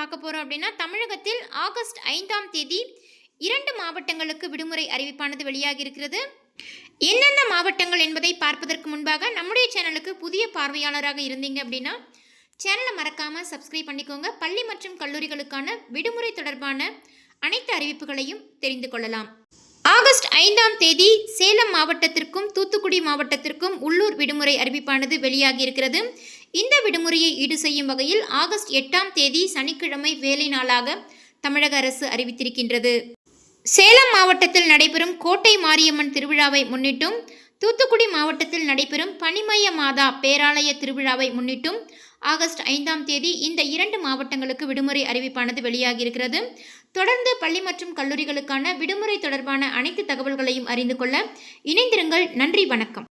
பார்க்க போறோம் அப்படின்னா, தமிழகத்தில் ஆகஸ்ட் 5ஆம் தேதி 2 மாவட்டங்களுக்கு விடுமுறை அறிவிப்பானது வெளியாகி இருக்கிறது. எந்தெந்த மாவட்டங்கள் என்பதை பார்ப்பதற்கு முன்பாக நம்முடைய சேனலுக்கு புதிய பார்வையாளராக இருந்தீங்க அப்படின்னா, சேனலை மறக்காம சப்ஸ்கிரைப் பண்ணிக்கோங்க. பள்ளி மற்றும் கல்லூரிகளுக்கான விடுமுறை தொடர்பான அனைத்து அறிவிப்புகளையும் தெரிந்து கொள்ளலாம். ஆகஸ்ட் 5ஆம் தேதி சேலம் மாவட்டத்திற்கும் தூத்துக்குடி மாவட்டத்திற்கும் உள்ளூர் விடுமுறை அறிவிப்பானது வெளியாகி இருக்கிறது. இந்த விடுமுறையை ஈடு செய்யும் வகையில் ஆகஸ்ட் 8ஆம் தேதி சனிக்கிழமை வேலை நாளாக தமிழக அரசு அறிவித்திருக்கின்றது. சேலம் மாவட்டத்தில் நடைபெறும் கோட்டை மாரியம்மன் திருவிழாவை முன்னிட்டும், தூத்துக்குடி மாவட்டத்தில் நடைபெறும் பனிமய மாதா பேராலய திருவிழாவை முன்னிட்டும் ஆகஸ்ட் 5ஆம் தேதி இந்த 2 மாவட்டங்களுக்கு விடுமுறை அறிவிப்பானது வெளியாகி இருக்கிறது. தொடர்ந்து பள்ளி மற்றும் கல்லூரிகளுக்கான விடுமுறை தொடர்பான அனைத்து தகவல்களையும் அறிந்து கொள்ள இணைந்திருங்கள். நன்றி, வணக்கம்.